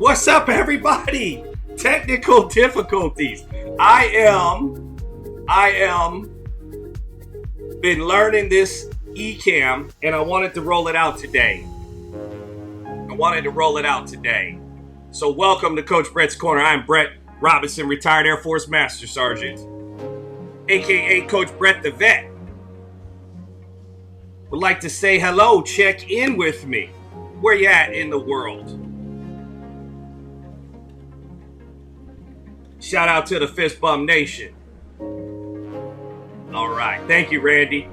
What's up, everybody? Technical difficulties. I am been learning this eCam, and I wanted to roll it out today. So welcome to Coach Brett's Corner. I'm Brett Robinson, retired Air Force Master Sergeant. aka Coach Brett the Vet. Would like to say hello, check in with me. Where you at in the world? Shout out to the Fist Bum Nation. All right, thank you, Randy.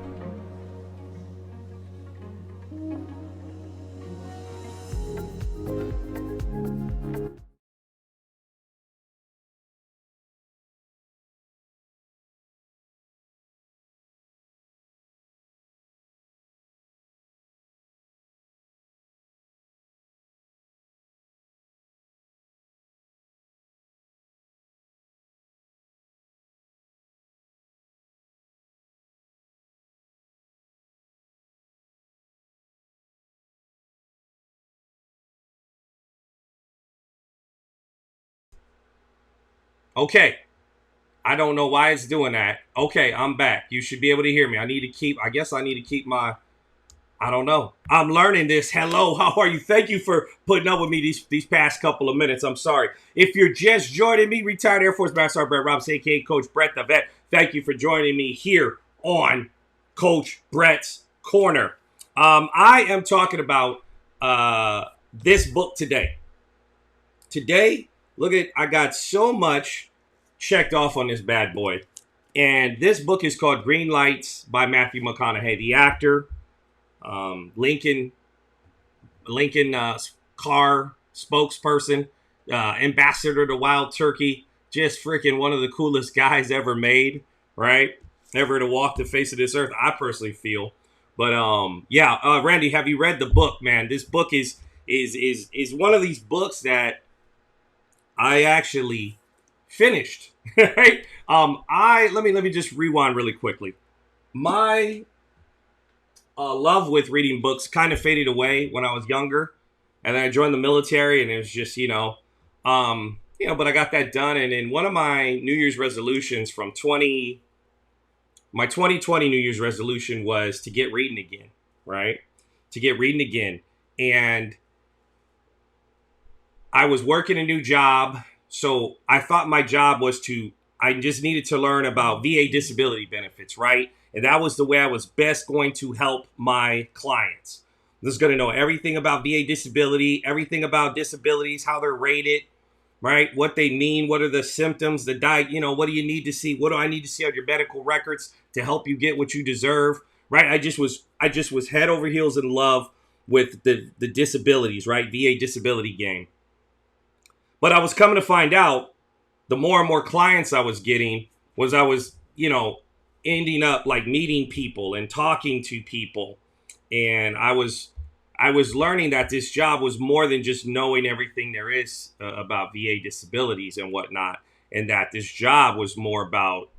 Okay, I don't know why it's doing that. Okay, I'm back. You should be able to hear me. I guess I need to keep my, I don't know. I'm learning this. Hello, how are you? Thank you for putting up with me these past couple of minutes. I'm sorry. If you're just joining me, retired Air Force Master Sergeant Brett Robinson, aka Coach Brett the Vet, thank you for joining me here on Coach Brett's Corner. I am talking about this book today. Today, look at, I got so much checked off on this bad boy. And this book is called Greenlights by Matthew McConaughey, the actor, Lincoln car spokesperson, ambassador to Wild Turkey, just freaking one of the coolest guys ever made, right? Ever to walk the face of this earth, I personally feel. But Randy, have you read the book, man? This book is one of these books that I actually finished. Right? Let me just rewind really quickly. My love with reading books kind of faded away when I was younger, and then I joined the military, and it was just but I got that done. And in one of my New Year's resolutions from my 2020 New Year's resolution was to get reading again, right? To get reading again, and I was working a new job, so I thought my job was I just needed to learn about VA disability benefits, right? And that was the way I was best going to help my clients. I was going to know everything about VA disability, everything about disabilities, how they're rated, right? What they mean, what are the symptoms, the diet, what do you need to see? What do I need to see on your medical records to help you get what you deserve, right? I just was head over heels in love with the disabilities, right? VA disability game. But I was coming to find out, the more and more clients I was getting was I was, ending up like meeting people and talking to people. And I was learning that this job was more than just knowing everything there is about VA disabilities and whatnot. And that this job was more about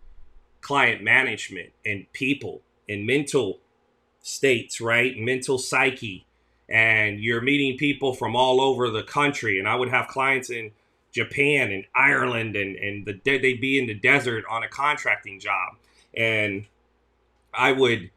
client management and people and mental states, right? Mental psyche. And you're meeting people from all over the country. And I would have clients in Japan and Ireland, and they'd be in the desert on a contracting job. And I would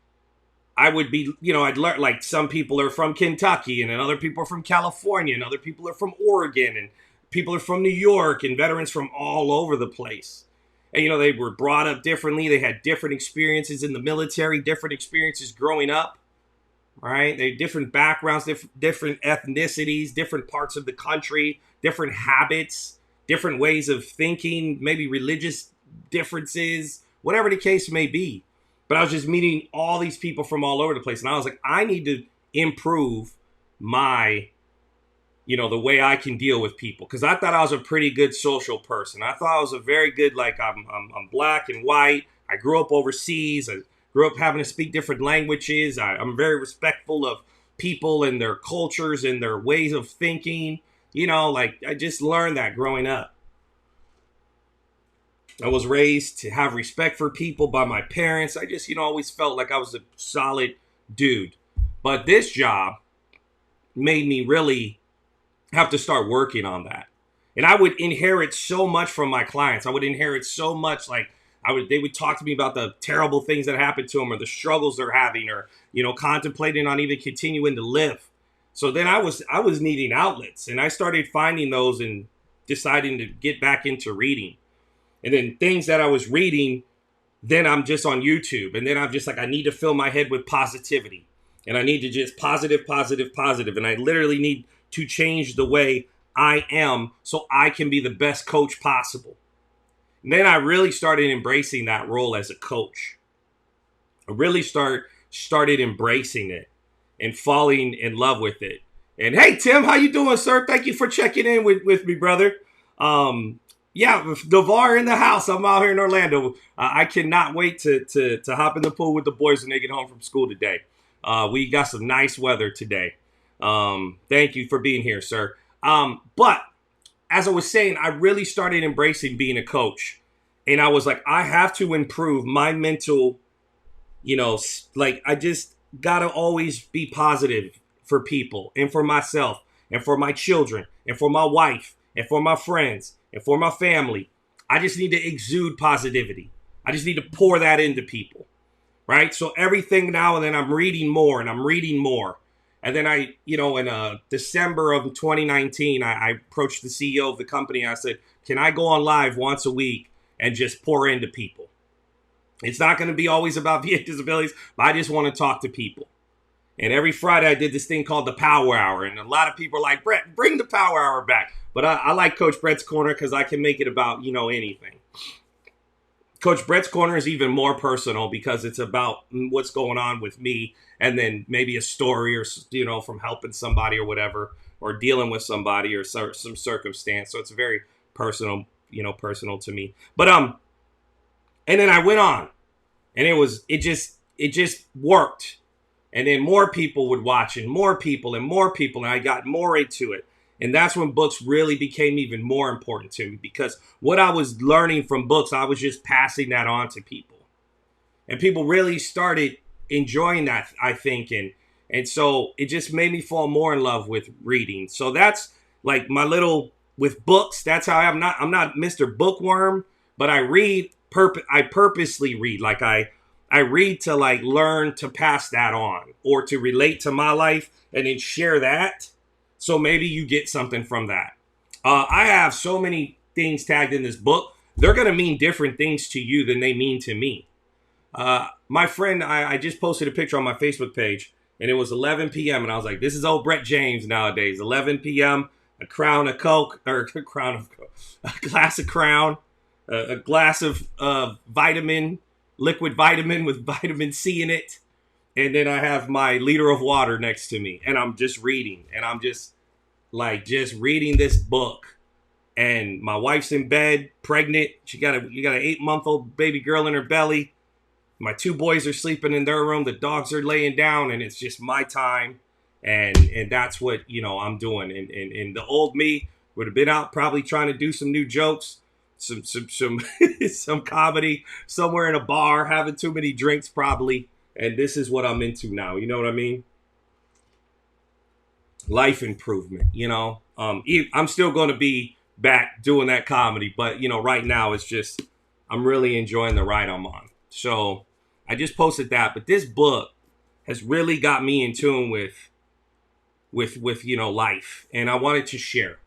be, I'd learn, like, some people are from Kentucky, and then other people are from California, and other people are from Oregon, and people are from New York, and veterans from all over the place. And, they were brought up differently. They had different experiences in the military, different experiences growing up, right? They had different backgrounds, different ethnicities, different parts of the country, different habits, different ways of thinking, maybe religious differences, whatever the case may be. But I was just meeting all these people from all over the place. And I was like, I need to improve my, the way I can deal with people. Because I thought I was a pretty good social person. I thought I was a very good, like, I'm black and white. I grew up overseas. I grew up having to speak different languages. I'm very respectful of people and their cultures and their ways of thinking. I just learned that growing up. I was raised to have respect for people by my parents. I just, always felt like I was a solid dude. But this job made me really have to start working on that. And I would inherit so much from my clients. I would inherit so much, like, they would talk to me about the terrible things that happened to them, or the struggles they're having, or, contemplating on even continuing to live. So then I was needing outlets, and I started finding those and deciding to get back into reading. And then things that I was reading then I'm just on YouTube. And then I'm just like, I need to fill my head with positivity. And I need to just positive, positive, positive. And I literally need to change the way I am so I can be the best coach possible. And then I really started embracing that role as a coach. I really started embracing it and falling in love with it. And hey, Tim, how you doing, sir? Thank you for checking in with me, brother. Yeah, Navar in the house. I'm out here in Orlando. I cannot wait to hop in the pool with the boys when they get home from school today. We got some nice weather today. Thank you for being here, sir. But as I was saying, I really started embracing being a coach. And I was like, I have to improve my mental, like I just got to always be positive for people and for myself and for my children and for my wife and for my friends and for my family. I just need to exude positivity. I just need to pour that into people, right? So everything now and then I'm reading more and I'm reading more. And then I, in December of 2019, I approached the CEO of the company. I said, can I go on live once a week and just pour into people? It's not going to be always about VA disabilities, but I just want to talk to people. And every Friday I did this thing called the Power Hour. And a lot of people are like, Brett, bring the Power Hour back. But I like Coach Brett's Corner because I can make it about, anything. Coach Brett's Corner is even more personal because it's about what's going on with me and then maybe a story or, from helping somebody or whatever, or dealing with somebody or some circumstance. So it's very personal, personal to me. But, and then I went on and it just worked. And then more people would watch and more people. And I got more into it. And that's when books really became even more important to me because what I was learning from books, I was just passing that on to people. And people really started enjoying that, I think. And so it just made me fall more in love with reading. So that's like my little, with books, that's how I'm not Mr. Bookworm, but I read, I purposely read. Like I read to like learn to pass that on or to relate to my life and then share that. So maybe you get something from that. I have so many things tagged in this book. They're going to mean different things to you than they mean to me. My friend, I just posted a picture on my Facebook page and it was 11 p.m. And I was like, this is old Brett James nowadays. 11 p.m., a crown of Coke, or a crown of Coke, a glass of Crown, a glass of liquid vitamin with vitamin C in it. And then I have my liter of water next to me and I'm just reading and I'm just reading this book. And my wife's in bed, pregnant. You got an 8-month-old baby girl in her belly. My 2 boys are sleeping in their room. The dogs are laying down and it's just my time. And that's what, I'm doing. And the old me would have been out probably trying to do some new jokes, some some comedy somewhere in a bar, having too many drinks probably. And this is what I'm into now. You know what I mean? Life improvement, I'm still going to be back doing that comedy. But, right now it's just, I'm really enjoying the ride I'm on. So I just posted that. But this book has really got me in tune with life. And I wanted to share.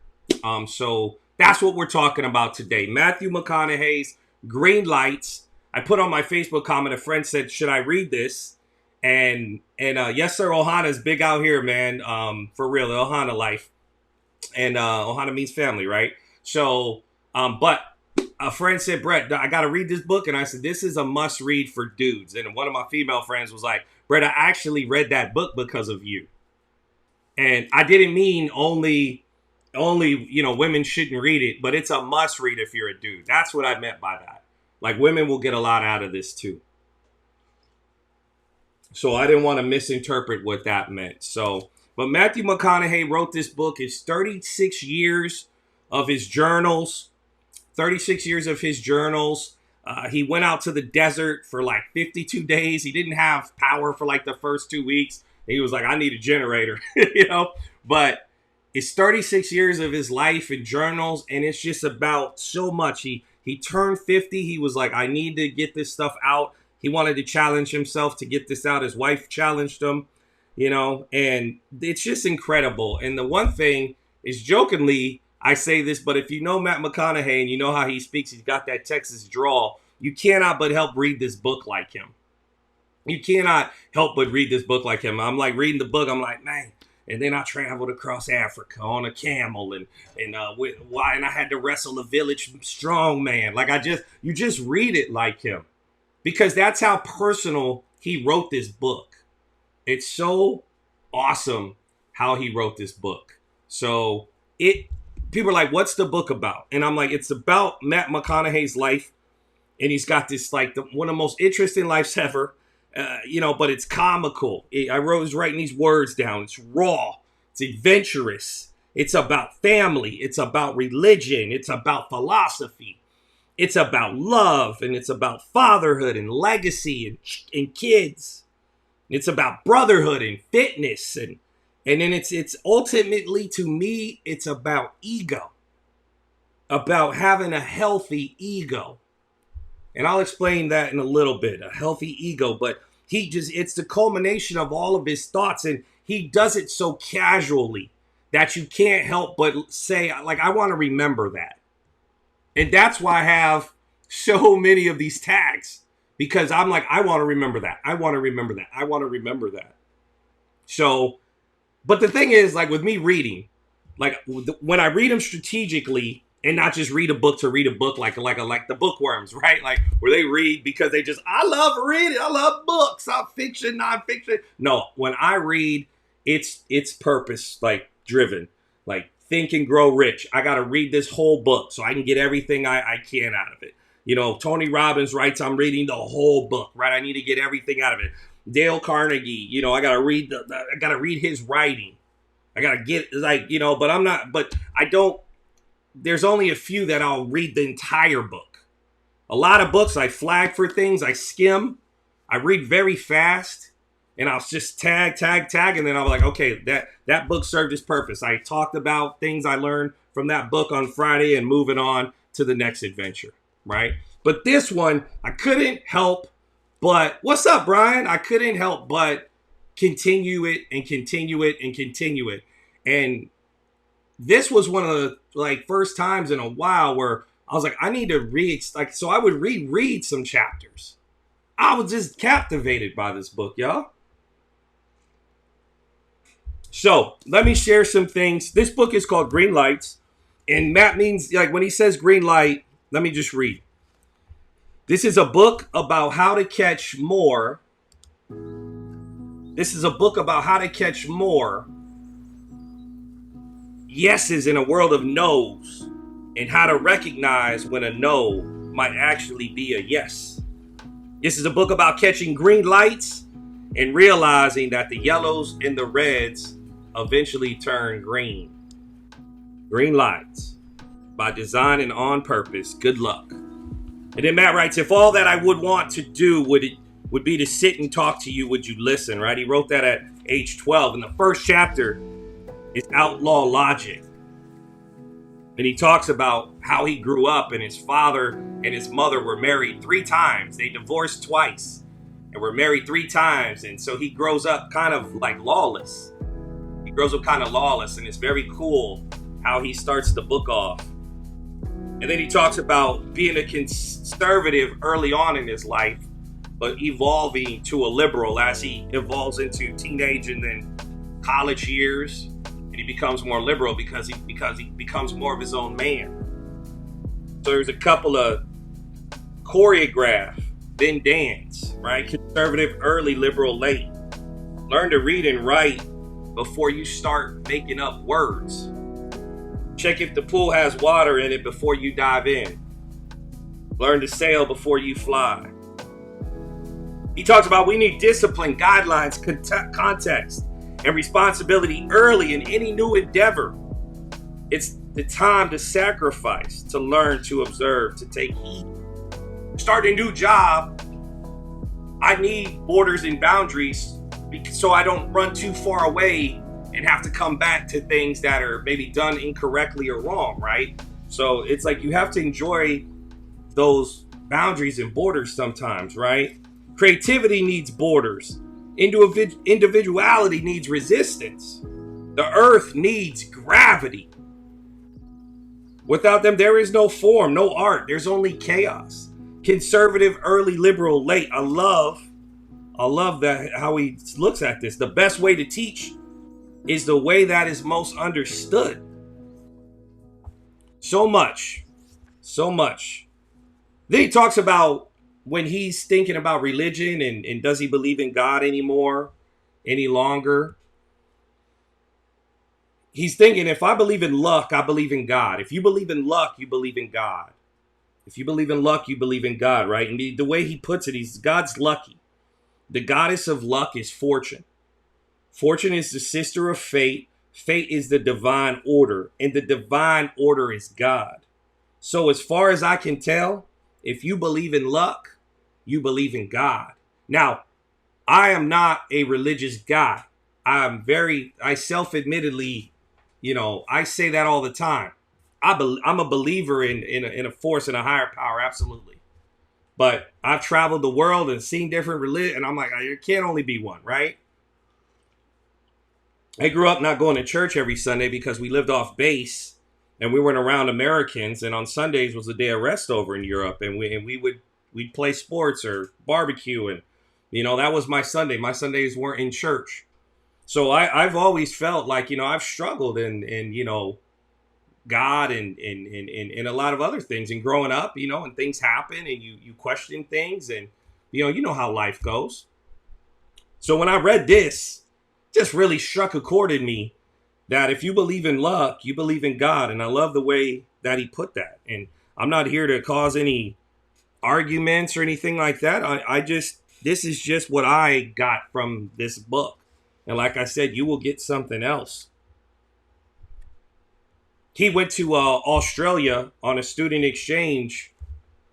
So that's what we're talking about today. Matthew McConaughey's Greenlights. I put on my Facebook comment, a friend said, should I read this? And yes, sir, Ohana's big out here, man. For real, the Ohana life. And Ohana means family, right? So, but a friend said, Brett, I got to read this book. And I said, this is a must read for dudes. And one of my female friends was like, Brett, I actually read that book because of you. And I didn't mean only women shouldn't read it, but it's a must read if you're a dude. That's what I meant by that. Like women will get a lot out of this too. So I didn't want to misinterpret what that meant. So, but Matthew McConaughey wrote this book. It's 36 years of his journals. 36 years of his journals. He went out to the desert for like 52 days. He didn't have power for like the first 2 weeks. He was like, I need a generator, But it's 36 years of his life and journals, and it's just about so much. He turned 50. He was like, I need to get this stuff out. He wanted to challenge himself to get this out. His wife challenged him, and it's just incredible. And the one thing is, jokingly, I say this, but if you know Matt McConaughey and you know how he speaks, he's got that Texas drawl. You cannot but help read this book like him. You cannot help but read this book like him. I'm like reading the book. I'm like, man. And then I traveled across Africa on a camel, and I had to wrestle a village strong man. Like you just read it like him, because that's how personal he wrote this book. It's so awesome how he wrote this book. So people are like, what's the book about? And I'm like, it's about Matt McConaughey's life, and he's got this like one of the most interesting lives ever. But it's comical. I was writing these words down. It's raw. It's adventurous. It's about family. It's about religion. It's about philosophy. It's about love, and it's about fatherhood and legacy and kids. It's about brotherhood and fitness, and then it's ultimately, to me, it's about ego, about having a healthy ego. And I'll explain that in a little bit, a healthy ego. But it's the culmination of all of his thoughts. And he does it so casually that you can't help but say, like, I want to remember that. And that's why I have so many of these tags, because I'm like, I want to remember that. I want to remember that. I want to remember that. So, but the thing is, like with me reading, like when I read them strategically, and not just read a book to read a book, like the bookworms, right? Like where they read because I love reading. I love books, fiction, nonfiction. No, when I read, it's purpose, like driven, like Think and Grow Rich. I got to read this whole book so I can get everything I can out of it. Tony Robbins writes, I'm reading the whole book, right? I need to get everything out of it. Dale Carnegie, I got to read I got to read his writing. I got to get but I don't. There's only a few that I'll read the entire book. A lot of books I flag for things, I skim, I read very fast, and I'll just tag, and then I'll be like, okay, that book served its purpose. I talked about things I learned from that book on Friday and moving on to the next adventure, right? But this one, I couldn't help but, what's up, Brian? I couldn't help but continue it and continue it and continue it. And this was one of the first times in a while where I was like, I need to read, so I would reread some chapters. I was just captivated by this book, y'all. So let me share some things. This book is called Greenlights, and Matt means, when he says green light, let me just read. This is a book about how to catch more. This is a book about how to catch more yeses in a world of no's, and how to recognize when a no might actually be a yes. This is a book about catching green lights and realizing that the yellows and the reds eventually turn green. Green Lights, by design and on purpose. Good luck. And then Matt writes, if all that I would want to do would be to sit and talk to you, would you listen, right? He wrote that at age 12. In the first chapter, it's outlaw logic. And he talks about how he grew up, and his father and his mother were married 3 times. They divorced twice and were married 3 times. And so he grows up kind of like lawless. He grows up kind of lawless, and it's very cool how he starts the book off. And then he talks about being a conservative early on in his life, but evolving to a liberal as he evolves into teenage and then college years. He becomes more liberal because he becomes more of his own man. So there's a couple of choreograph, then dance, right? Conservative early, liberal late. Learn to read and write before you start making up words. Check if the pool has water in it before you dive in. Learn to sail before you fly. He talks about we need discipline, guidelines, context, and responsibility early in any new endeavor. It's the time to sacrifice, to learn, to observe, to take heed. Start a new job, I need borders and boundaries so I don't run too far away and have to come back to things that are maybe done incorrectly or wrong, right? So it's like you have to enjoy those boundaries and borders sometimes, right? Creativity needs borders. Individuality needs resistance. The earth needs gravity. Without them, there is no form, no art. There's only chaos. conservative, early liberal, late. I love that how he looks at this. The best way to teach is the way that is most understood. So much. So much. Then he talks about when he's thinking about religion and does he believe in God anymore, any longer. He's thinking, if I believe in luck, I believe in God. If you believe in luck, you believe in God. If you believe in luck, you believe in God, right? And the way he puts it, God's lucky. The goddess of luck is fortune. Fortune is the sister of fate. Fate is the divine order, and the divine order is God. So as far as I can tell, if you believe in luck, you believe in God. Now, I am not a religious guy. I self-admittedly, I say that all the time. I'm a believer in a force and a higher power, absolutely. But I've traveled the world and seen different religions, and I'm like, there can't only be one, right? I grew up not going to church every Sunday because we lived off base and we weren't around Americans. And on Sundays was a day of rest over in Europe, and we'd play sports or barbecue, and that was my Sunday. My Sundays weren't in church, so I've always felt like I've struggled in God and a lot of other things. And growing up, and things happen, and you question things, and you know how life goes. So when I read this, just really struck a chord in me that if you believe in luck, you believe in God. And I love the way that he put that. And I'm not here to cause any arguments or anything like that. This is just what I got from this book. And like I said, you will get something else. He went to Australia on a student exchange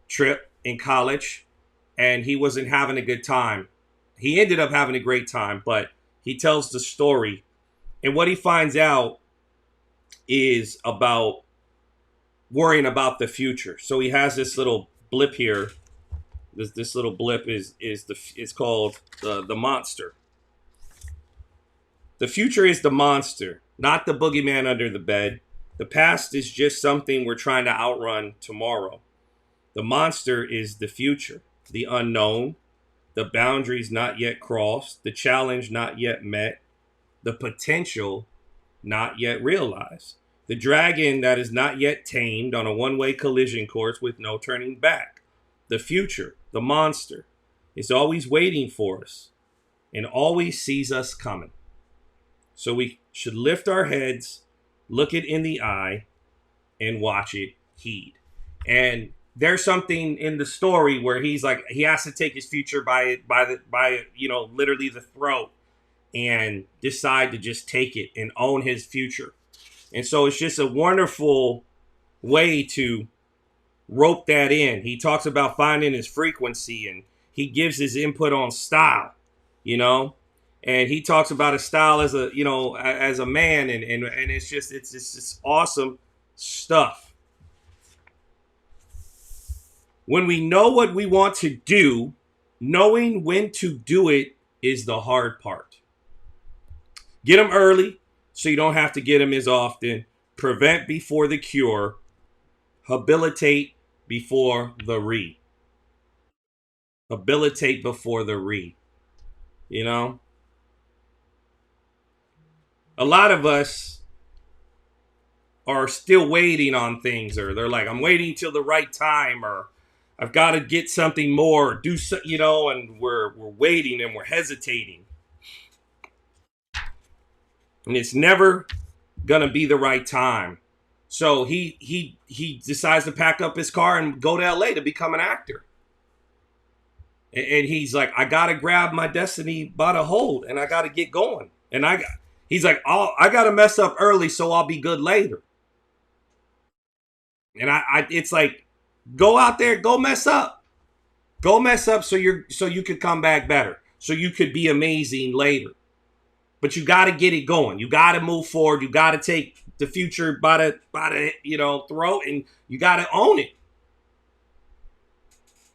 trip in college, and he wasn't having a good time. He ended up having a great time, but he tells the story. And what he finds out is about worrying about the future. So he has this little blip here. This little blip is called the monster. The future is the monster, not the boogeyman under the bed. The past is just something we're trying to outrun tomorrow. The monster is the future, the unknown, the boundaries not yet crossed, the challenge not yet met, the potential not yet realized, the dragon that is not yet tamed on a one-way collision course with no turning back. The future, the monster, is always waiting for us and always sees us coming. So we should lift our heads, look it in the eye, and watch it heed. And there's something in the story where he's like, he has to take his future by literally the throat, and decide to just take it and own his future. And so it's just a wonderful way to rope that in. He talks about finding his frequency, and he gives his input on style, and he talks about his style as a man, and it's just awesome stuff. When we know what we want to do, knowing when to do it is the hard part. Get them early so you don't have to get them as often. Prevent before the cure. Habilitate before the re. Habilitate before the re. A lot of us are still waiting on things, or they're like, I'm waiting till the right time, or I've got to get something more, do so, and we're waiting and we're hesitating. And it's never gonna be the right time. So he decides to pack up his car and go to LA to become an actor. And he's like, I gotta grab my destiny by the hold, and I gotta get going. And he's like, I gotta mess up early so I'll be good later. And it's like, go out there, go mess up so you could come back better, so you could be amazing later. But you got to get it going. You got to move forward. You got to take the future by the throat, and you got to own it.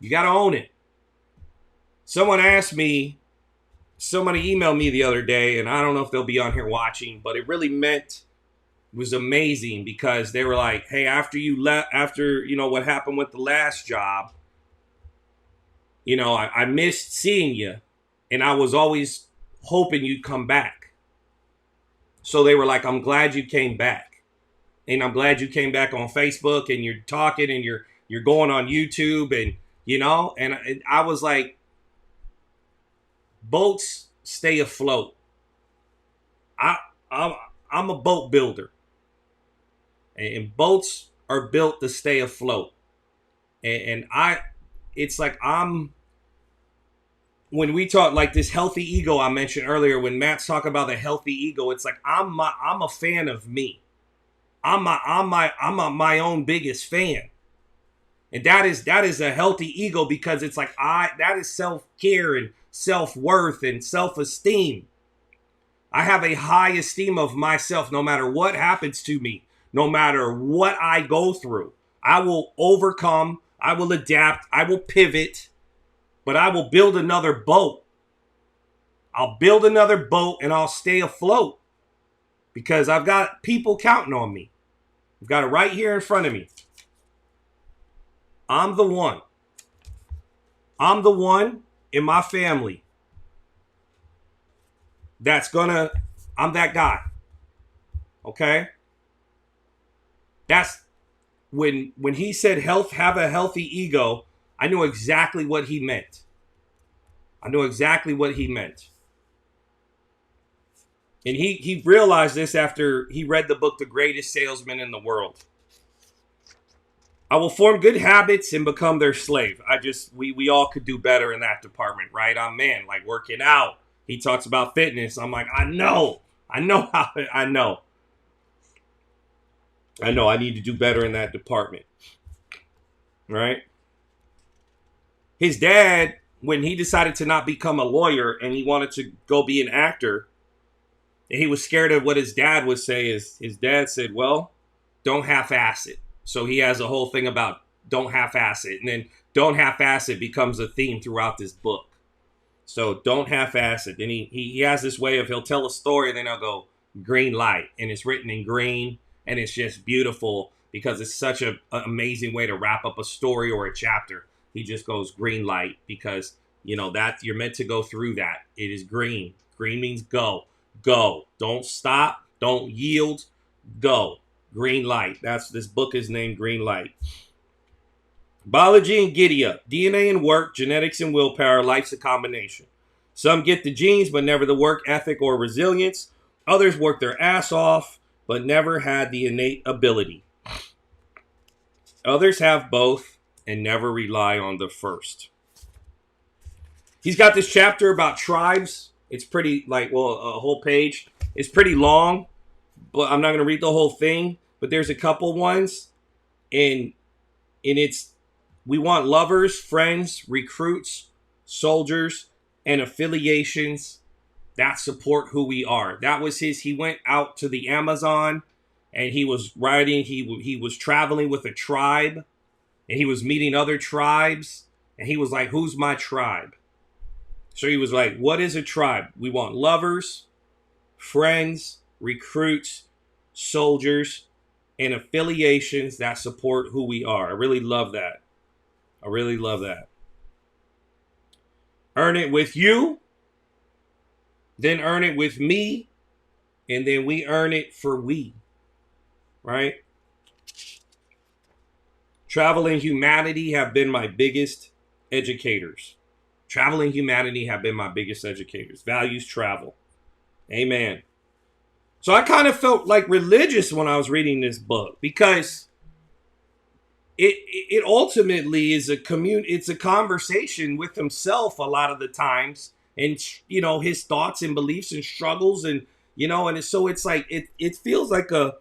You got to own it. Somebody emailed me the other day, and I don't know if they'll be on here watching, but it really was amazing, because they were like, hey, after what happened with the last job, I missed seeing you, and I was always hoping you'd come back. So they were like, I'm glad you came back. And I'm glad you came back on Facebook, and you're talking, and you're going on YouTube, and I was like, boats stay afloat. I'm a boat builder, and boats are built to stay afloat. And it's like when we talk like this healthy ego I mentioned earlier, when Matt's talking about the healthy ego, it's like I'm a fan of me. I'm my own biggest fan. And that is a healthy ego, because it's like that is self-care and self-worth and self-esteem. I have a high esteem of myself no matter what happens to me, no matter what I go through. I will overcome, I will adapt, I will pivot, but I will build another boat. I'll build another boat and I'll stay afloat, because I've got people counting on me. I've got it right here in front of me. I'm the one. I'm the one in my family I'm that guy. Okay? That's when he said have a healthy ego, I knew exactly what he meant. And he realized this after he read the book, The Greatest Salesman in the World. I will form good habits and become their slave. We all could do better in that department, right? I'm like working out. He talks about fitness. I'm like, I know I need to do better in that department, right? His dad, when he decided to not become a lawyer and he wanted to go be an actor, he was scared of what his dad would say. His dad said, well, don't half-ass it. So he has a whole thing about don't half-ass it. And then don't half-ass it becomes a theme throughout this book. So don't half-ass it. Then he has this way of, he'll tell a story and then he'll go green light. And it's written in green, and it's just beautiful because it's such an amazing way to wrap up a story or a chapter. He just goes green light because, that you're meant to go through that. It is green. Green means go. Go. Don't stop. Don't yield. Go. Green light. This book is named Green Light. Biology and giddy up. DNA and work, genetics and willpower, life's a combination. Some get the genes, but never the work ethic or resilience. Others work their ass off, but never had the innate ability. Others have both and never rely on the first. He's got this chapter about tribes. It's pretty, a whole page. It's pretty long, but I'm not going to read the whole thing. But there's a couple ones, and it's, we want lovers, friends, recruits, soldiers, and affiliations that support who we are. That was he went out to the Amazon, and he was writing, he was traveling with a tribe, and he was meeting other tribes, and he was like, who's my tribe? So he was like, what is a tribe? We want lovers, friends, recruits, soldiers, and affiliations that support who we are. I really love that. Earn it with you, then earn it with me, and then we earn it for we. Right? Travel and humanity have been my biggest educators. Values travel. Amen. So I kind of felt like religious when I was reading this book, because it ultimately is it's a conversation with himself a lot of the times, and his thoughts and beliefs and struggles, and so it's like it feels like a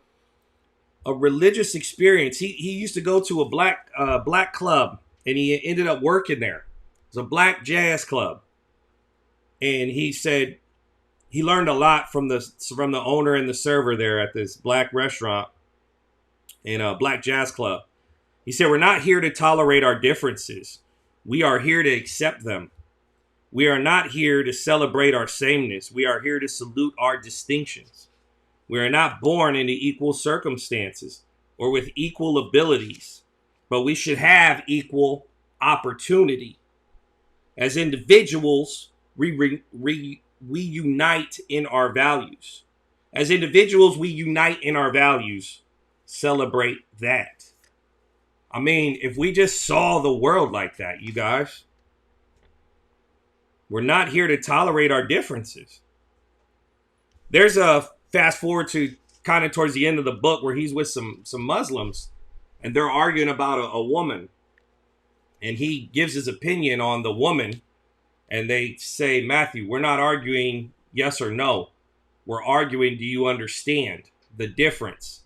religious experience. He used to go to a black club, and he ended up working there. It was a black jazz club, and he said he learned a lot from the owner and the server there at this black restaurant and a black jazz club. He said, we're not here to tolerate our differences. We are here to accept them. We are not here to celebrate our sameness. We are here to salute our distinctions. We are not born into equal circumstances or with equal abilities, but we should have equal opportunity. As individuals, we unite in our values. As individuals, we unite in our values. Celebrate that. I mean, if we just saw the world like that, you guys, we're not here to tolerate our differences. There's a fast forward to kind of towards the end of the book where he's with some Muslims and they're arguing about a woman. And he gives his opinion on the woman. And they say, Matthew, we're not arguing yes or no. We're arguing, do you understand the difference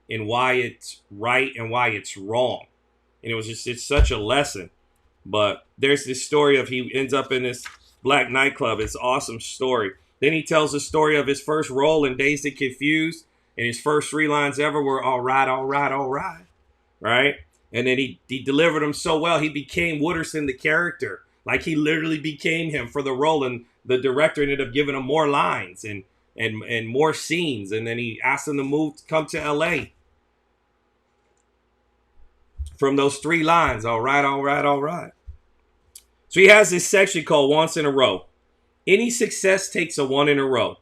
in why it's right and why it's wrong? And it's such a lesson. But there's this story of he ends up in this black nightclub. It's an awesome story. Then he tells the story of his first role in Dazed and Confused. And his first 3 lines ever were, all right, all right, all right. Right? And then he delivered them so well, he became Wooderson, the character. Like he literally became him for the role. And the director ended up giving him more lines and more scenes. And then he asked him to come to LA. From those 3 lines, all right, all right, all right. So he has this section called Once in a Row. Any success takes a 1 in a row.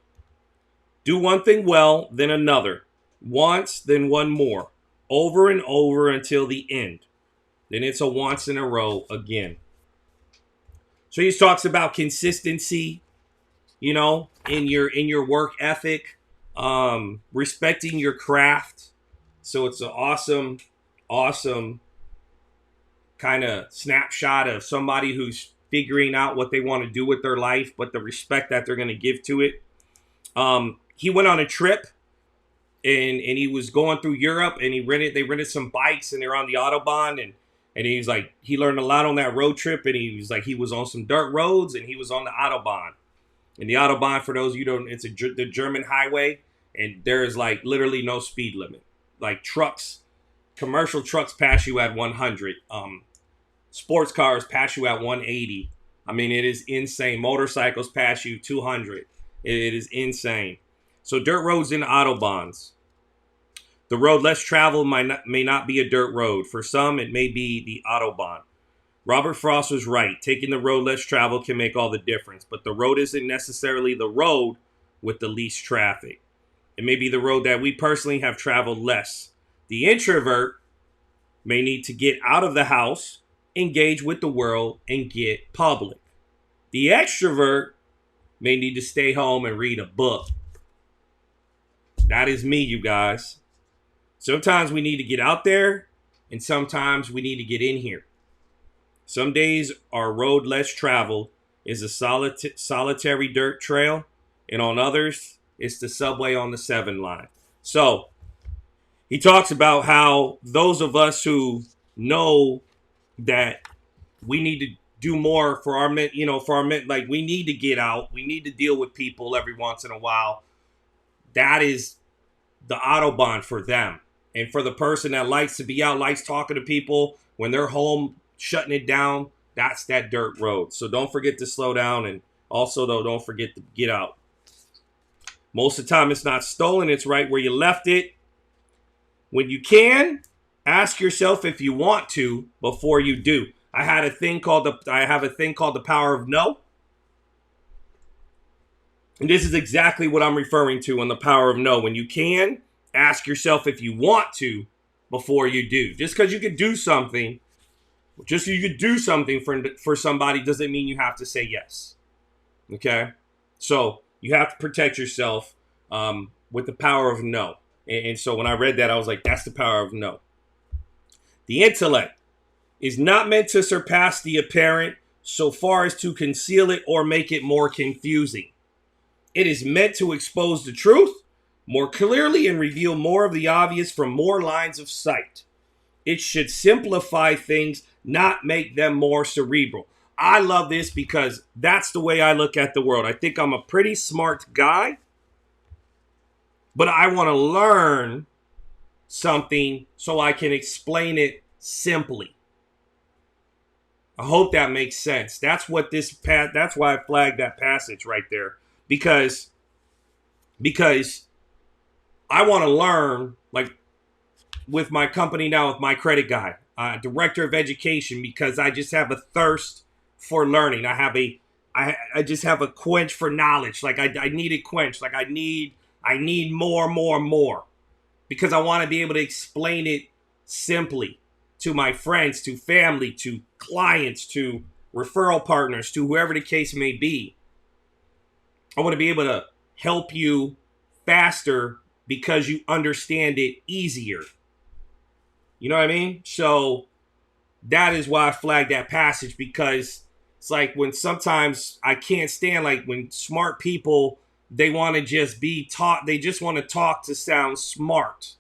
Do one thing well, then another. Once, then one more. Over and over until the end. Then it's a once in a row again. So he talks about consistency, you know, in your work ethic, respecting your craft. So it's an awesome kind of snapshot of somebody who's figuring out what they want to do with their life, but the respect that they're going to give to it. He went on a trip and he was going through Europe and they rented some bikes and they're on the Autobahn and he was like, he learned a lot on that road trip and he was like, he was on some dirt roads and he was on the Autobahn. And the Autobahn, for those of you who don't, it's the German highway and there's like literally no speed limit. Like commercial trucks pass you at 100. Sports cars pass you at 180. I mean, it is insane. Motorcycles pass you 200. It is insane. So dirt roads and Autobahns. The road less traveled may not be a dirt road. For some, it may be the Autobahn. Robert Frost was right. Taking the road less traveled can make all the difference. But the road isn't necessarily the road with the least traffic. It may be the road that we personally have traveled less. The introvert may need to get out of the house, engage with the world, and get public. The extrovert may need to stay home and read a book. That is me, you guys. Sometimes we need to get out there, and sometimes we need to get in here. Some days our road less traveled is a solitary dirt trail, and on others, it's the subway on the 7 line. So, he talks about how those of us who know that we need to do more for our men, like we need to get out. We need to deal with people every once in a while. That is the Autobahn for them. And for the person that likes to be out, likes talking to people when they're home, shutting it down, that's that dirt road. So don't forget to slow down. And also, though, don't forget to get out. Most of the time, it's not stolen. It's right where you left it. When you can, ask yourself if you want to before you do. I have a thing called the power of no. And this is exactly what I'm referring to on the power of no. When you can, ask yourself if you want to before you do. Just because you could do something, for somebody doesn't mean you have to say yes. Okay? So you have to protect yourself with the power of no. And so when I read that, I was like, that's the power of no. The intellect is not meant to surpass the apparent so far as to conceal it or make it more confusing. It is meant to expose the truth more clearly and reveal more of the obvious from more lines of sight. It should simplify things, not make them more cerebral. I love this because that's the way I look at the world. I think I'm a pretty smart guy, but I want to learn something so I can explain it simply. I hope that makes sense. That's why I flagged that passage right there. Because I want to learn, like with my company now, with my credit guy, director of education, because I just have a thirst for learning. I just have a quench for knowledge. Like I need it quenched. Like I need more, because I want to be able to explain it simply to my friends, to family, to clients, to referral partners, to whoever the case may be. I want to be able to help you faster because you understand it easier. You know what I mean? So that is why I flagged that passage, because it's like when sometimes I can't stand, like when smart people, they want to just be taught. They just want to talk to sound smart.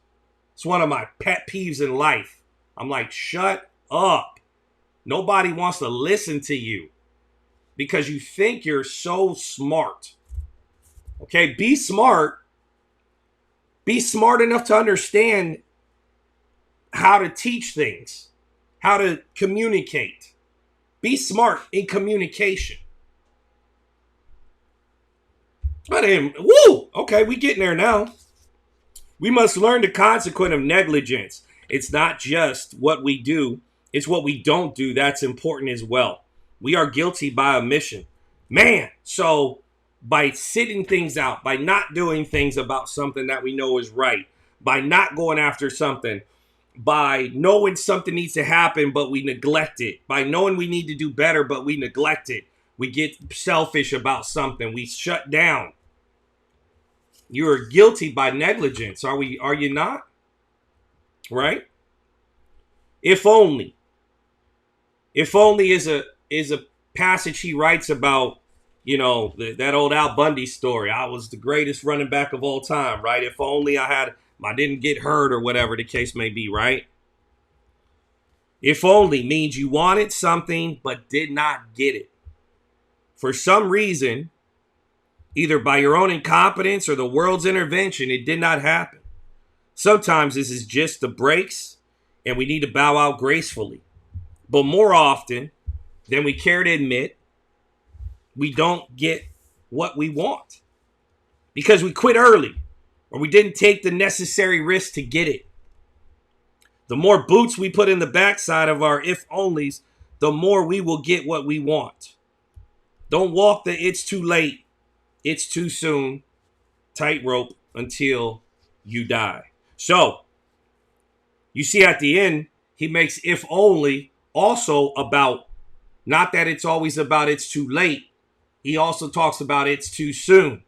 It's one of my pet peeves in life. I'm like, shut up. Nobody wants to listen to you because you think you're so smart. Okay, be smart. Be smart enough to understand how to teach things, how to communicate. Be smart in communication. But okay, we getting there now. We must learn the consequence of negligence. It's not just what we do, it's what we don't do that's important as well. We are guilty by omission. Man, so by sitting things out, by not doing things about something that we know is right, by not going after something, by knowing something needs to happen, but we neglect it, by knowing we need to do better, but we neglect it. We get selfish about something. We shut down. You are guilty by negligence. Are you not? Right? If only. If only is a passage he writes about, that old Al Bundy story. I was the greatest running back of all time, right? If only I didn't get hurt or whatever the case may be, right? If only means you wanted something but did not get it. For some reason, either by your own incompetence or the world's intervention, it did not happen. Sometimes this is just the breaks and we need to bow out gracefully. But more often than we care to admit, we don't get what we want because we quit early or we didn't take the necessary risk to get it. The more boots we put in the backside of our if-onlys, the more we will get what we want. Don't walk the it's too late, it's too soon tightrope until you die. So, you see at the end, he makes if only also about, not that it's always about it's too late. He also talks about it's too soon.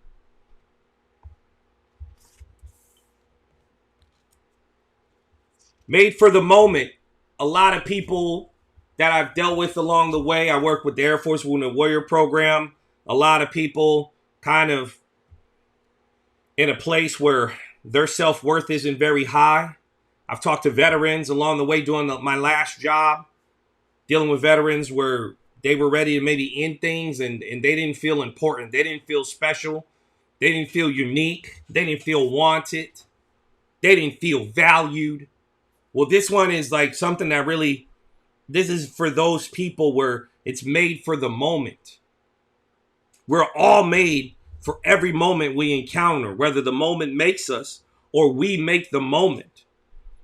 Made for the moment. A lot of people that I've dealt with along the way, I work with the Air Force Wounded Warrior Program. A lot of people kind of in a place where their self-worth isn't very high. I've talked to veterans along the way doing my last job, dealing with veterans where they were ready to maybe end things and they didn't feel important. They didn't feel special. They didn't feel unique. They didn't feel wanted. They didn't feel valued. Well, this one is like something that really, this is for those people where it's made for the moment. We're all made for every moment we encounter, whether the moment makes us or we make the moment.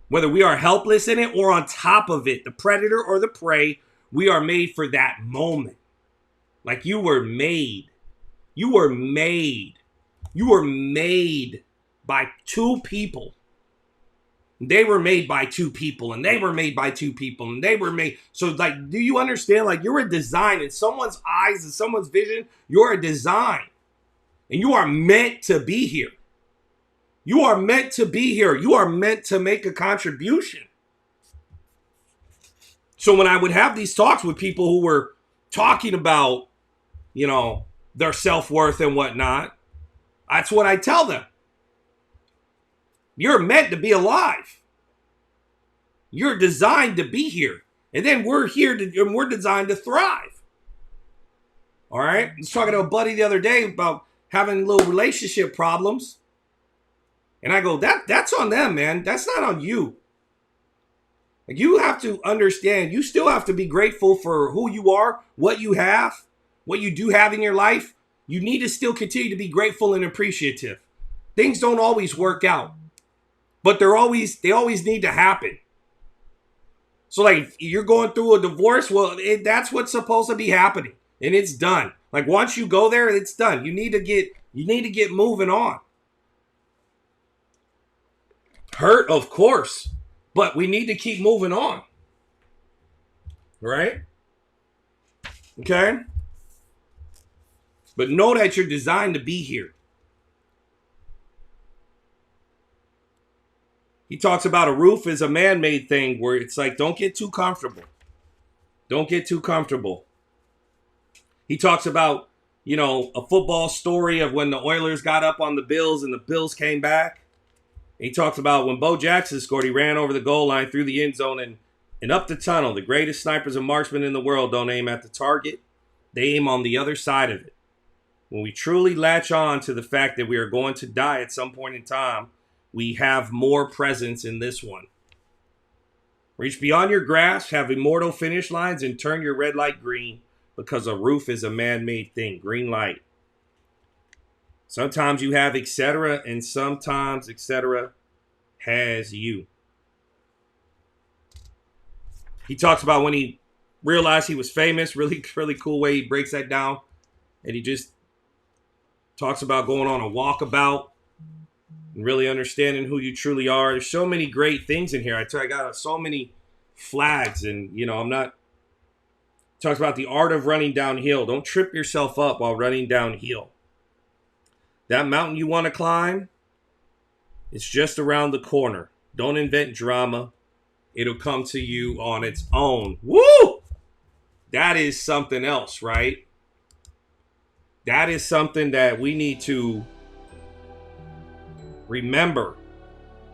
Whether we are helpless in it or on top of it, the predator or the prey, we are made for that moment. Like you were made. You were made. You were made by two people. They were made by two people, and they were made by two people, and they were made. So, like, do you understand? Like, you're a design in someone's eyes and someone's vision. You're a design, and you are meant to be here. You are meant to be here. You are meant to make a contribution. So when I would have these talks with people who were talking about, their self-worth and whatnot, that's what I tell them. You're meant to be alive. You're designed to be here. And then we're and we're designed to thrive. All right? I was talking to a buddy the other day about having little relationship problems. And I go, that's on them, man. That's not on you. Like, you have to understand, you still have to be grateful for who you are, what you have, what you do have in your life. You need to still continue to be grateful and appreciative. Things don't always work out, but they always need to happen. So like you're going through a divorce, well, that's what's supposed to be happening, and it's done. Like once you go there, it's done. You need to get moving on. Hurt, of course, but we need to keep moving on. Right? Okay? But know that you're designed to be here. He talks about a roof is a man-made thing where it's like, don't get too comfortable. Don't get too comfortable. He talks about, a football story of when the Oilers got up on the Bills and the Bills came back. He talks about when Bo Jackson scored, he ran over the goal line through the end zone and up the tunnel. The greatest snipers and marksmen in the world don't aim at the target. They aim on the other side of it. When we truly latch on to the fact that we are going to die at some point in time, we have more presence in this one. Reach beyond your grasp, have immortal finish lines, and turn your red light green because a roof is a man-made thing. Green light. Sometimes you have etc. and sometimes etc. has you. He talks about when he realized he was famous. Really, really cool way he breaks that down. And he just talks about going on a walkabout and really understanding who you truly are. There's so many great things in here. I got so many flags, and I'm not. Talks about the art of running downhill. Don't trip yourself up while running downhill. That mountain you want to climb, it's just around the corner. Don't invent drama. It'll come to you on its own. Woo! That is something else, right? That is something that we need to remember.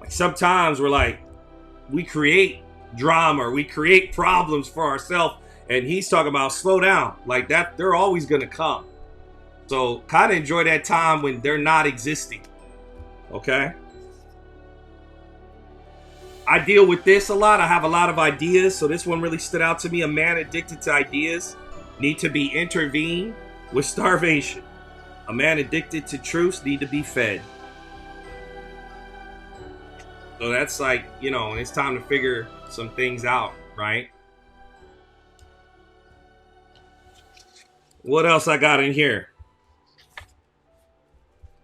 Like sometimes we're like, we create drama, we create problems for ourselves. And he's talking about slow down. Like that, they're always going to come. So kind of enjoy that time when they're not existing. Okay? I deal with this a lot. I have a lot of ideas. So this one really stood out to me. A man addicted to ideas need to be intervened with starvation. A man addicted to truths need to be fed. So that's like, it's time to figure some things out, right? What else I got in here?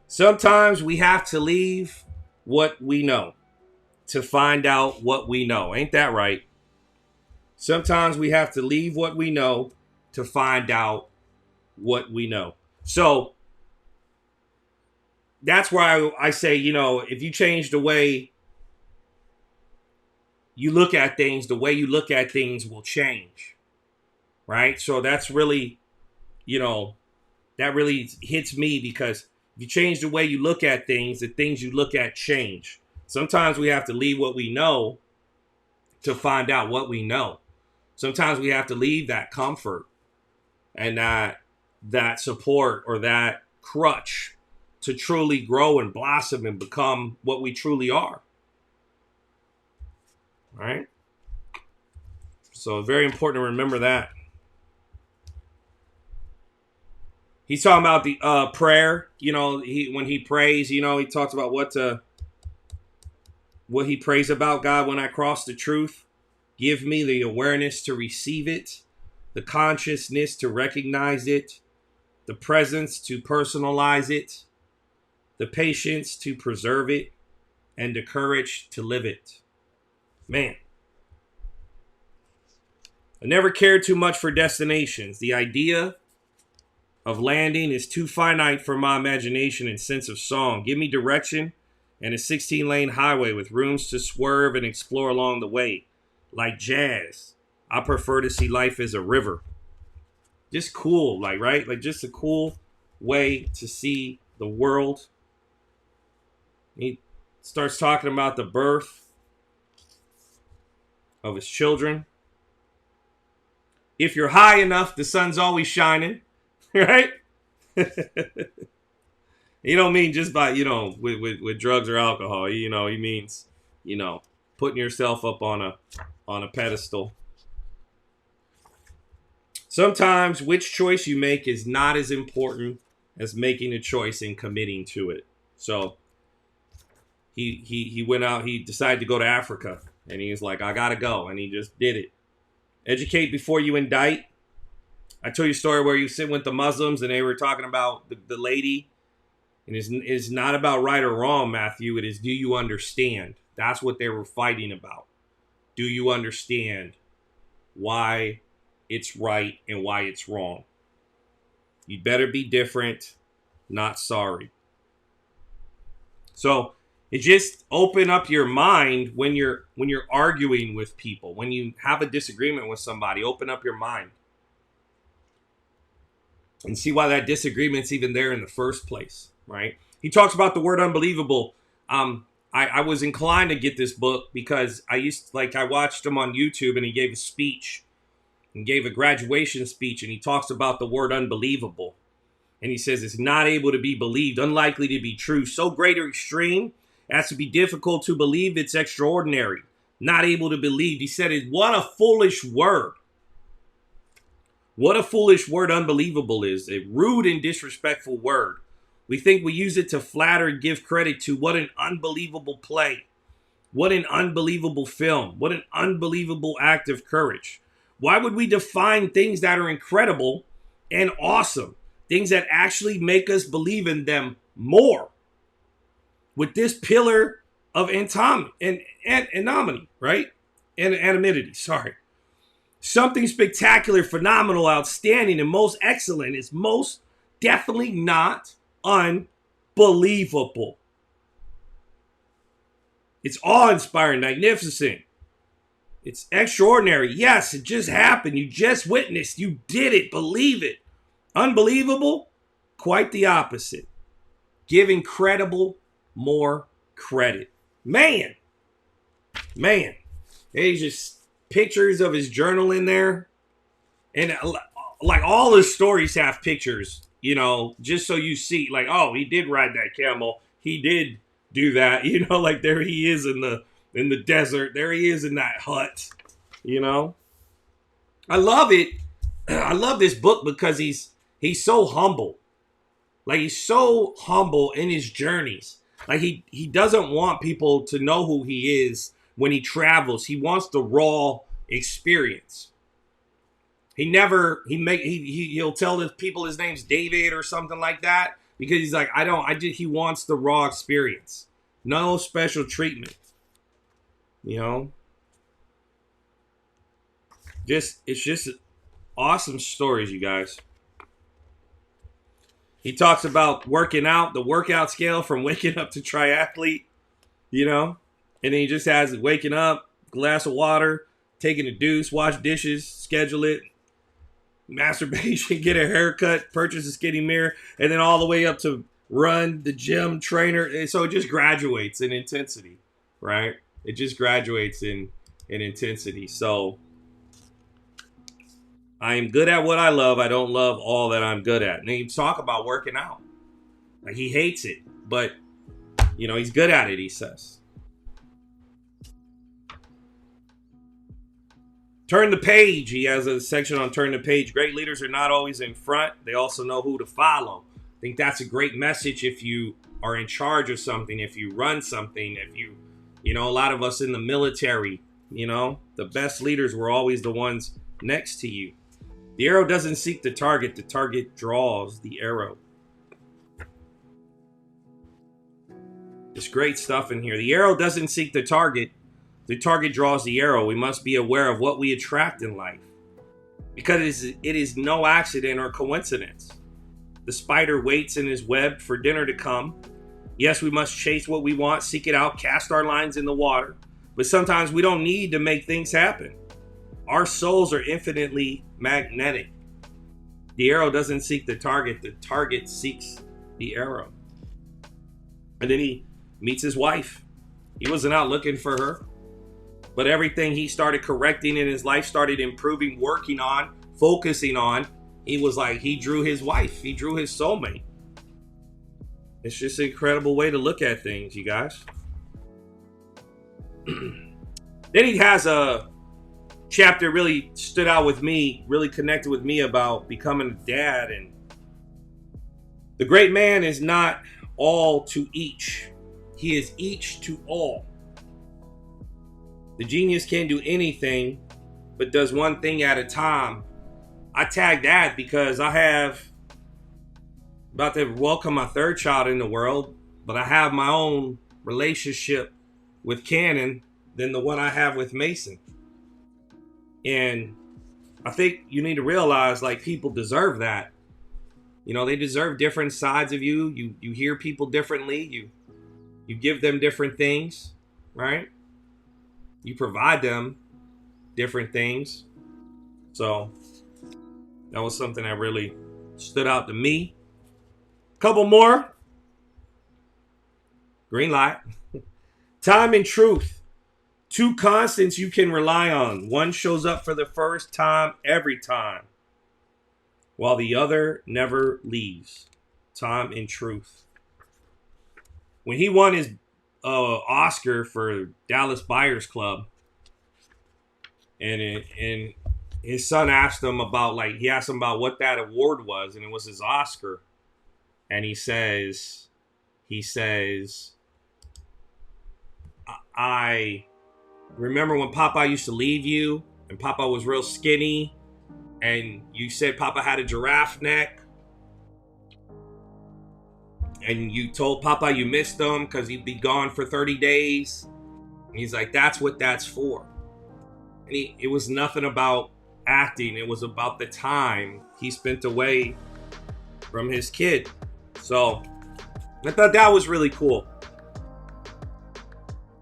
Sometimes we have to leave what we know to find out what we know. Ain't that right? Sometimes we have to leave what we know to find out what we know. So that's why I say, if you change the way you look at things, the way you look at things will change. Right? So that's really, that really hits me because if you change the way you look at things, the things you look at change. Sometimes we have to leave what we know to find out what we know. Sometimes we have to leave that comfort and that support or that crutch to truly grow and blossom and become what we truly are. All right? So very important to remember that. He's talking about the prayer. When he prays, he talks about what he prays about. God, when I cross the truth, give me the awareness to receive it, the consciousness to recognize it, the presence to personalize it, the patience to preserve it, and the courage to live it. Man. I never cared too much for destinations. The idea of landing is too finite for my imagination and sense of song. Give me direction and a 16-lane highway with rooms to swerve and explore along the way. Like jazz, I prefer to see life as a river. Just cool, right? Like just a cool way to see the world. He starts talking about the birth of his children. If you're high enough, the sun's always shining. Right? He don't mean just by, with drugs or alcohol. He means, putting yourself up on a pedestal. Sometimes which choice you make is not as important as making a choice and committing to it. So he went out, he decided to go to Africa And he's like, I gotta go. And he just did it. Educate before you indict. I told you a story where you sit with the Muslims and they were talking about the lady. And it's not about right or wrong, Matthew. It is, do you understand? That's what they were fighting about. Do you understand why it's right and why it's wrong? You'd better be different, not sorry. So it just open up your mind when you're arguing with people. When you have a disagreement with somebody, open up your mind and see why that disagreement's even there in the first place, right? He talks about the word unbelievable. I was inclined to get this book because I watched him on YouTube and he gave a speech and gave a graduation speech and he talks about the word unbelievable. And he says it's not able to be believed, unlikely to be true, so great or extreme as to be difficult to believe it's extraordinary, not able to believe. He said, what a foolish word. What a foolish word unbelievable is. A rude and disrespectful word. We think we use it to flatter and give credit to. What an unbelievable play. What an unbelievable film. What an unbelievable act of courage. Why would we define things that are incredible and awesome? Things that actually make us believe in them more. With this pillar of anonymity, right? And anonymity, sorry. Something spectacular, phenomenal, outstanding, and most excellent is most definitely not unbelievable. It's awe-inspiring, magnificent. It's extraordinary. Yes, it just happened. You just witnessed. You did it. Believe it. Unbelievable? Quite the opposite. Give incredible more credit. Man. There's just pictures of his journal in there. And like all his stories have pictures, just so you see, like, oh, he did ride that camel. He did do that. Like there he is in the desert. There he is in that hut. I love it. I love this book because he's so humble. Like he's so humble in his journeys. Like he doesn't want people to know who he is when he travels. He wants the raw experience. He'll tell the people his name's David or something like that because he's like, he wants the raw experience. No special treatment. It's just awesome stories, you guys. He talks about working out, the workout scale from waking up to triathlete, and then he just has it waking up, glass of water, taking a deuce, wash dishes, schedule it, masturbation, get a haircut, purchase a skinny mirror, and then all the way up to run, the gym, trainer. And so it just graduates in intensity, right? It just graduates in intensity. So I am good at what I love. I don't love all that I'm good at. And he talk about working out. Like he hates it, but he's good at it, he says. Turn the page. He has a section on turn the page. Great leaders are not always in front. They also know who to follow. I think that's a great message if you are in charge of something, if you run something, if you a lot of us in the military, the best leaders were always the ones next to you. The arrow doesn't seek the target draws the arrow. There's great stuff in here. The arrow doesn't seek the target draws the arrow. We must be aware of what we attract in life because it is no accident or coincidence. The spider waits in his web for dinner to come. Yes, we must chase what we want, seek it out, cast our lines in the water. But sometimes we don't need to make things happen. Our souls are infinitely magnetic. The arrow doesn't seek the target seeks the arrow. And then he meets his wife. He wasn't out looking for her. But everything he started correcting in his life, started improving, working on, focusing on, he drew his wife. He drew his soulmate. It's just an incredible way to look at things, you guys. Then he has a chapter really stood out with me, really connected with me about becoming a dad. And the great man is not all to each. He is each to all. The genius can't do anything, but does one thing at a time. I tag that because I have about to welcome my third child in the world, but I have my own relationship with Cannon than the one I have with Mason. And I think you need to realize, like, people deserve that. You know, they deserve different sides of you. You hear people differently. You give them different things, right? You provide them different things. So that was something that really stood out to me. Couple more. Green light. Time and truth. Two constants you can rely on. One shows up for the first time every time, while the other never leaves. Time and truth. When he won his Oscar for Dallas Buyers Club, and his son asked him about, like, he asked him about what that award was, and it was his Oscar. And he says, I remember when Papa used to leave you, and Papa was real skinny, and you said Papa had a giraffe neck, and you told Papa you missed him because he'd be gone for 30 days. And he's like, that's what that's for. And it was nothing about acting. It was about the time he spent away from his kid. So I thought that was really cool.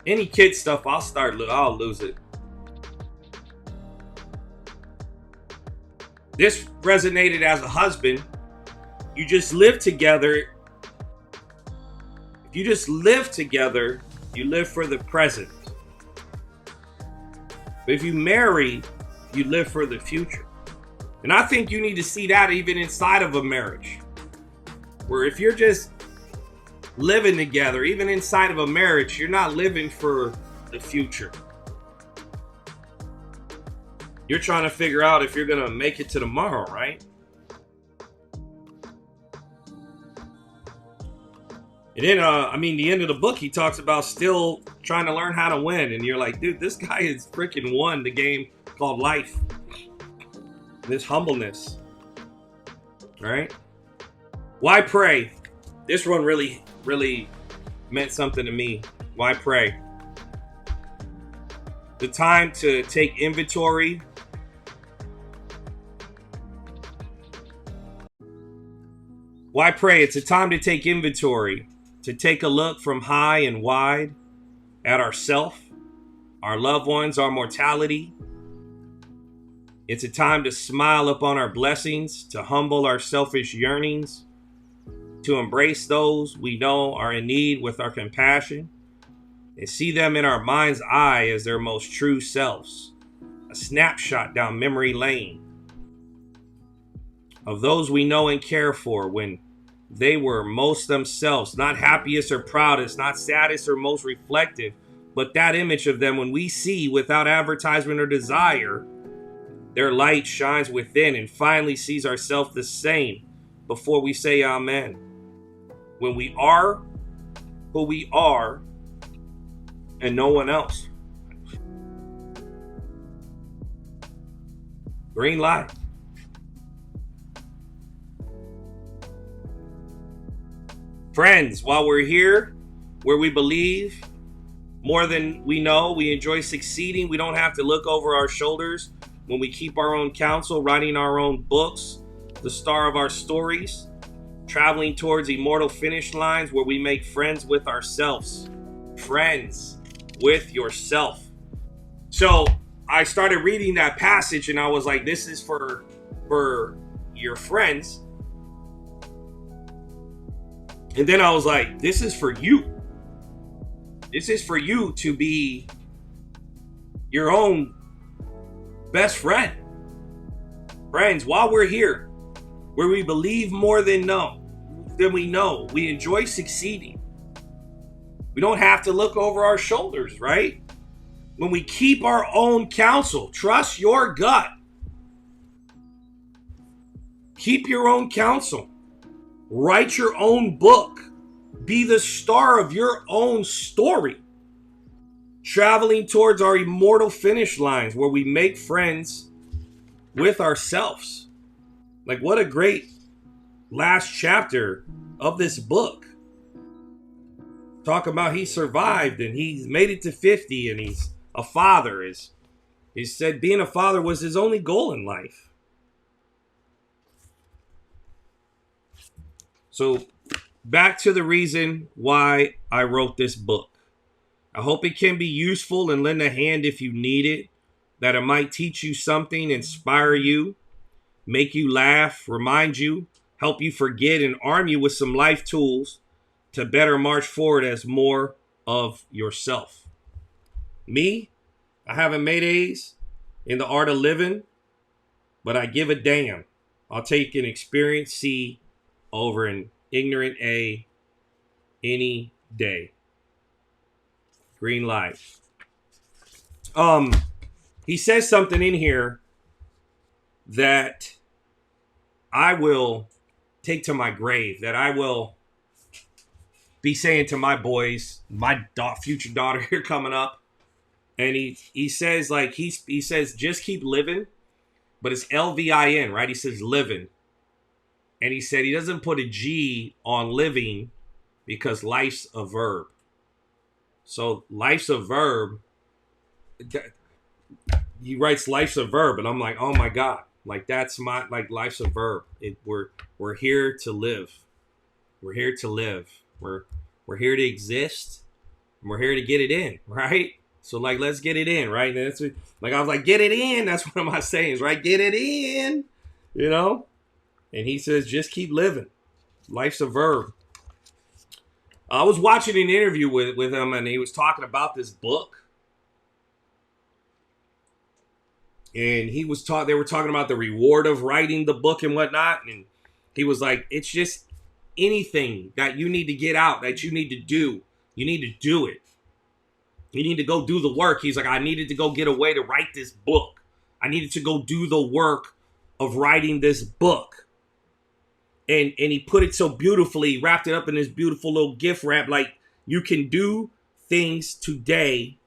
Any kid stuff, I'll lose it. This resonated as a husband. You just live together. If you just live together, you live for the present. But if you marry, you live for the future. And I think you need to see that even inside of a marriage. Where if you're just living together, even inside of a marriage, you're not living for the future. You're trying to figure out if you're going to make it to tomorrow, right? And then, the end of the book, he talks about still trying to learn how to win. And you're like, dude, this guy has freaking won the game called life. This humbleness. All right? Why pray? This one really, really meant something to me. Why pray? The time to take inventory. Why pray? It's a time to take inventory. To take a look from high and wide at ourself, our loved ones, our mortality. It's a time to smile upon our blessings, to humble our selfish yearnings, to embrace those we know are in need with our compassion, and see them in our mind's eye as their most true selves. A snapshot down memory lane of those we know and care for when they were most themselves, not happiest or proudest, not saddest or most reflective, but that image of them when we see without advertisement or desire, their light shines within and finally sees ourselves the same before we say amen. When we are who we are and no one else. Green light. Friends, while we're here, where we believe more than we know, we enjoy succeeding. We don't have to look over our shoulders when we keep our own counsel, writing our own books, the star of our stories, traveling towards immortal finish lines where we make friends with ourselves. Friends with yourself. So I started reading that passage and I was like, this is for your friends. And then I was like, this is for you. This is for you to be your own best friend. Friends, while we're here, where we believe more than we know, we enjoy succeeding. We don't have to look over our shoulders, right? When we keep our own counsel, trust your gut. Keep your own counsel. Write your own book. Be the star of your own story. traveling towards our immortal finish lines where we make friends with ourselves. Like, what a great last chapter of this book. Talk about he survived and he's made it to 50 and he's a father. He said being a father was his only goal in life. So back to the reason why I wrote this book. I hope it can be useful and lend a hand if you need it, that it might teach you something, inspire you, make you laugh, remind you, help you forget, and arm you with some life tools to better march forward as more of yourself. Me, I haven't made A's in the art of living, but I give a damn. I'll take an experienced C over an ignorant A any day. Greenlights. He says something in here that I will take to my grave, that I will be saying to my boys, my future daughter here coming up. And he says, like, he says, just keep living, but it's LVIN, right? He says living. And he said he doesn't put a G on living because life's a verb. So life's a verb. He writes life's a verb, and I'm like, oh my God, like that's my, like, life's a verb. We're here to live. We're here to live. We're here to exist. And we're here to get it in, right? So like, let's get it in, right? And that's what, like, I was like, get it in. That's one of my sayings, right? Get it in, you know? And he says, just keep living. Life's a verb. I was watching an interview with him, and he was talking about this book. And they were talking about the reward of writing the book and whatnot. And he was like, it's just anything that you need to get out, that you need to do. You need to do it. You need to go do the work. He's like, I needed to go get away to write this book. I needed to go do the work of writing this book. And he put it so beautifully, wrapped it up in this beautiful little gift wrap. Like, you can do things today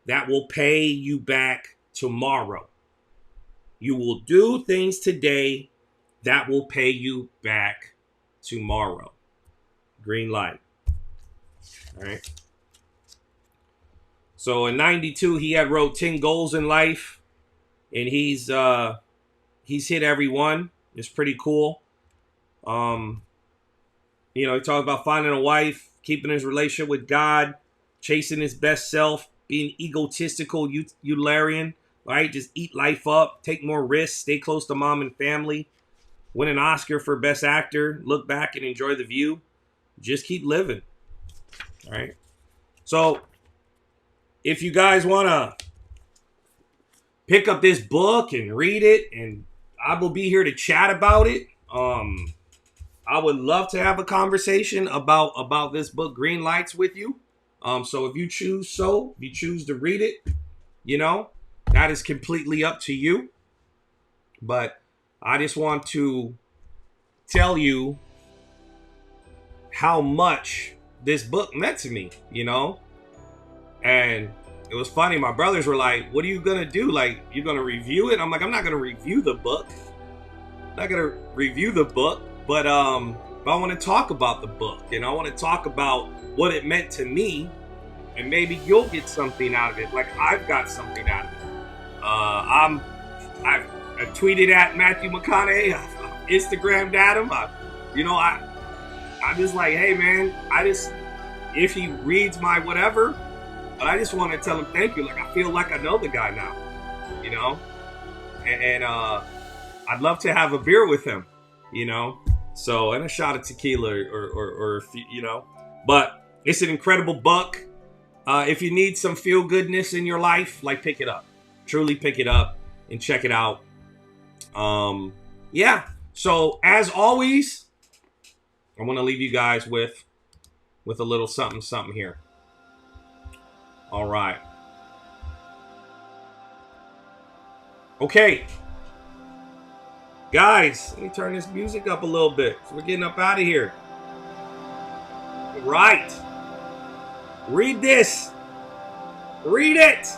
that will pay you back tomorrow. You will do things today that will pay you back tomorrow. Green light. All right. So in 92, he had wrote 10 goals in life, and he's hit every one. It's pretty cool. He talked about finding a wife, keeping his relationship with God, chasing his best self, being egotistical, utilitarian, right? Just eat life up, take more risks, stay close to mom and family, win an Oscar for best actor, look back and enjoy the view. Just keep living. All right. So if you guys want to pick up this book and read it, and I will be here to chat about it. I would love to have a conversation about this book, Greenlights, with you. So if you choose to read it, that is completely up to you. But I just want to tell you how much this book meant to me, And it was funny. My brothers were like, what are you going to do? Like, you're going to review it? I'm like, I'm not going to review the book. I'm not going to review the book. But I want to talk about the book, and I want to talk about what it meant to me, and maybe you'll get something out of it, like I've got something out of it. I've tweeted at Matthew McConaughey, I've Instagrammed at him. I'm just like, hey man, if he reads my whatever, but I just want to tell him thank you. Like, I feel like I know the guy now, and I'd love to have a beer with him, So, and a shot of tequila or but it's an incredible book. If you need some feel goodness in your life, like, pick it up, truly pick it up and check it out. Yeah. So as always, I want to leave you guys with a little something here. All right. Okay. Guys, let me turn this music up a little bit. So we're getting up out of here. Right. Read this. Read it.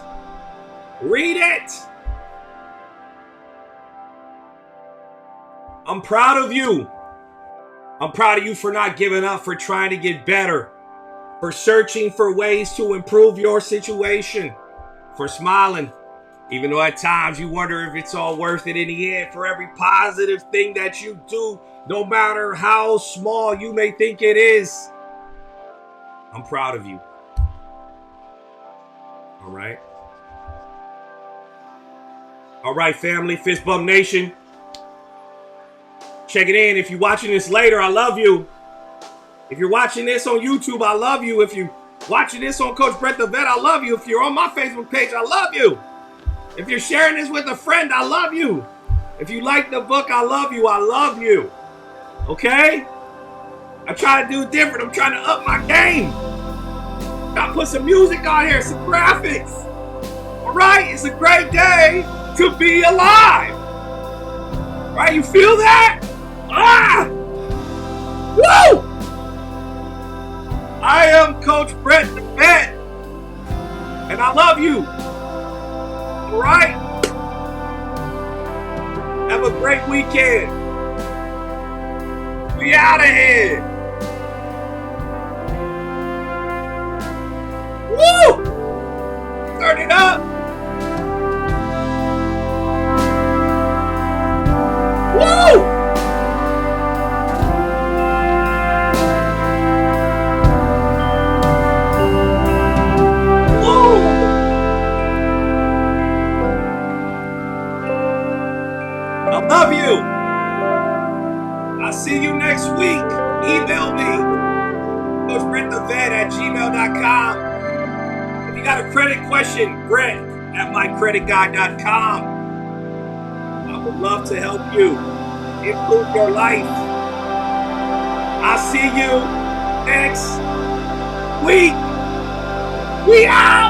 Read it. I'm proud of you. I'm proud of you for not giving up, for trying to get better, for searching for ways to improve your situation, for smiling, even though at times you wonder if it's all worth it in the end, for every positive thing that you do, no matter how small you may think it is. I'm proud of you. All right. All right, family, Fist Bump Nation. Check it in. If you're watching this later, I love you. If you're watching this on YouTube, I love you. If you're watching this on Coach Brett the Vet, I love you. If you're on my Facebook page, I love you. If you're sharing this with a friend, I love you. If you like the book, I love you. I love you. Okay? I try to do it different. I'm trying to up my game. Got to put some music on here, some graphics. All right? It's a great day to be alive. Right? You feel that? Ah! Woo! I am Coach Brett the Vet, and I love you. All right? Have a great weekend. We out of here. Woo! Turn it up. Woo! I love you. I'll see you next week. Email me, CoachBrettTheVet@gmail.com. If you got a credit question, Brett@mycreditguy.com. I would love to help you improve your life. I'll see you next week. We out.